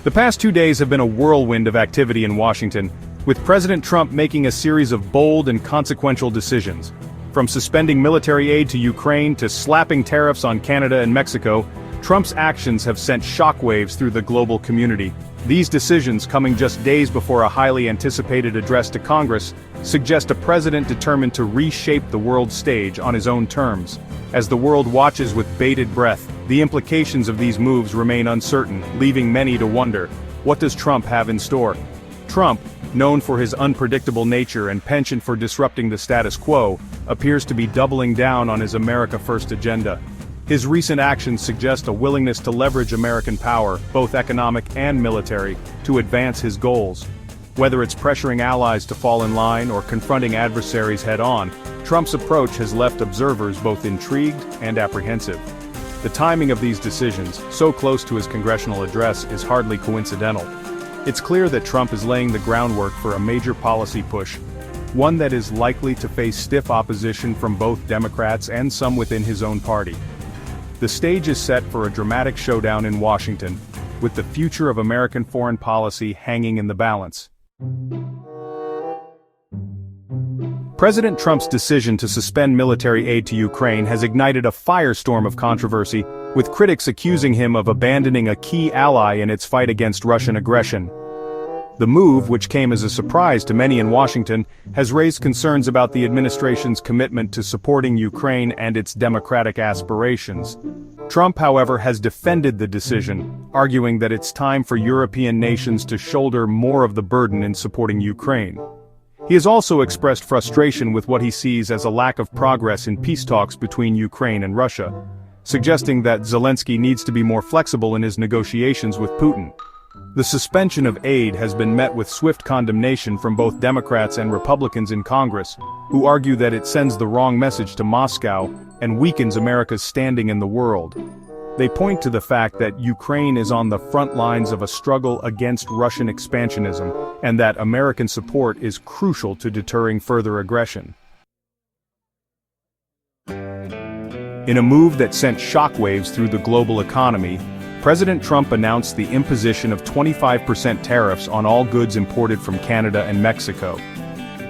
The past 2 days have been a whirlwind of activity in Washington, with President Trump making a series of bold and consequential decisions. From suspending military aid to Ukraine to slapping tariffs on Canada and Mexico, Trump's actions have sent shockwaves through the global community. These decisions, coming just days before a highly anticipated address to Congress, suggest a president determined to reshape the world stage on his own terms. As the world watches with bated breath, the implications of these moves remain uncertain, leaving many to wonder, what does Trump have in store? Trump, known for his unpredictable nature and penchant for disrupting the status quo, appears to be doubling down on his America First agenda. His recent actions suggest a willingness to leverage American power, both economic and military, to advance his goals. Whether it's pressuring allies to fall in line or confronting adversaries head-on, Trump's approach has left observers both intrigued and apprehensive. The timing of these decisions, so close to his congressional address, is hardly coincidental. It's clear that Trump is laying the groundwork for a major policy push, one that is likely to face stiff opposition from both Democrats and some within his own party. The stage is set for a dramatic showdown in Washington, with the future of American foreign policy hanging in the balance. President Trump's decision to suspend military aid to Ukraine has ignited a firestorm of controversy, with critics accusing him of abandoning a key ally in its fight against Russian aggression. The move, which came as a surprise to many in Washington, has raised concerns about the administration's commitment to supporting Ukraine and its democratic aspirations. Trump, however, has defended the decision, arguing that it's time for European nations to shoulder more of the burden in supporting Ukraine. He has also expressed frustration with what he sees as a lack of progress in peace talks between Ukraine and Russia, suggesting that Zelensky needs to be more flexible in his negotiations with Putin. The suspension of aid has been met with swift condemnation from both Democrats and Republicans in Congress, who argue that it sends the wrong message to Moscow and weakens America's standing in the world. They point to the fact that Ukraine is on the front lines of a struggle against Russian expansionism, and that American support is crucial to deterring further aggression. In a move that sent shockwaves through the global economy, President Trump announced the imposition of 25% tariffs on all goods imported from Canada and Mexico.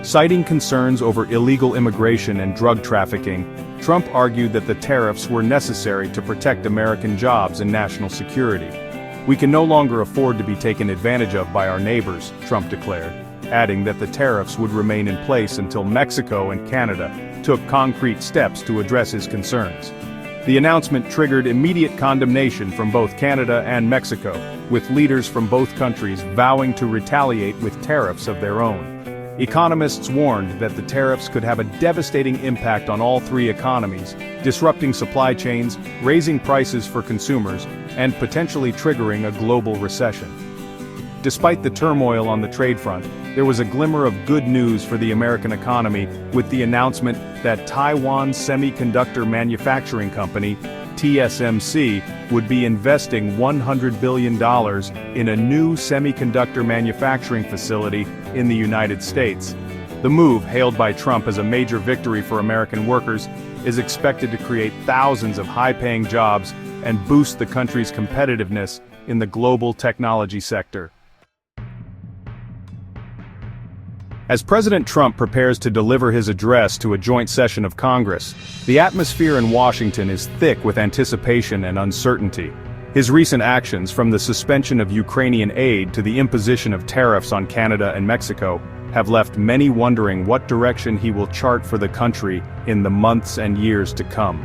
Citing concerns over illegal immigration and drug trafficking, Trump argued that the tariffs were necessary to protect American jobs and national security. "We can no longer afford to be taken advantage of by our neighbors," Trump declared, adding that the tariffs would remain in place until Mexico and Canada took concrete steps to address his concerns. The announcement triggered immediate condemnation from both Canada and Mexico, with leaders from both countries vowing to retaliate with tariffs of their own. Economists warned that the tariffs could have a devastating impact on all three economies, disrupting supply chains, raising prices for consumers, and potentially triggering a global recession. Despite the turmoil on the trade front, there was a glimmer of good news for the American economy with the announcement that Taiwan Semiconductor Manufacturing Company, TSMC, would be investing $100 billion in a new semiconductor manufacturing facility in the United States. The move, hailed by Trump as a major victory for American workers, is expected to create thousands of high-paying jobs and boost the country's competitiveness in the global technology sector. As President Trump prepares to deliver his address to a joint session of Congress, the atmosphere in Washington is thick with anticipation and uncertainty. His recent actions, from the suspension of Ukrainian aid to the imposition of tariffs on Canada and Mexico, have left many wondering what direction he will chart for the country in the months and years to come.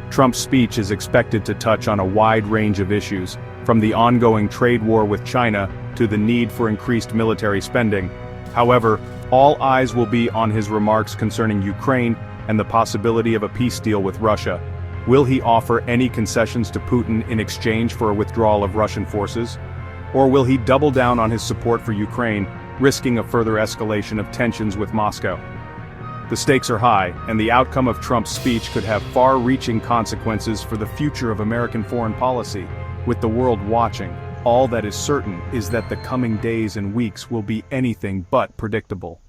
Trump's speech is expected to touch on a wide range of issues, from the ongoing trade war with China to the need for increased military spending. However, all eyes will be on his remarks concerning Ukraine and the possibility of a peace deal with Russia. Will he offer any concessions to Putin in exchange for a withdrawal of Russian forces? Or will he double down on his support for Ukraine, risking a further escalation of tensions with Moscow? The stakes are high, and the outcome of Trump's speech could have far-reaching consequences for the future of American foreign policy. With the world watching, all that is certain is that the coming days and weeks will be anything but predictable.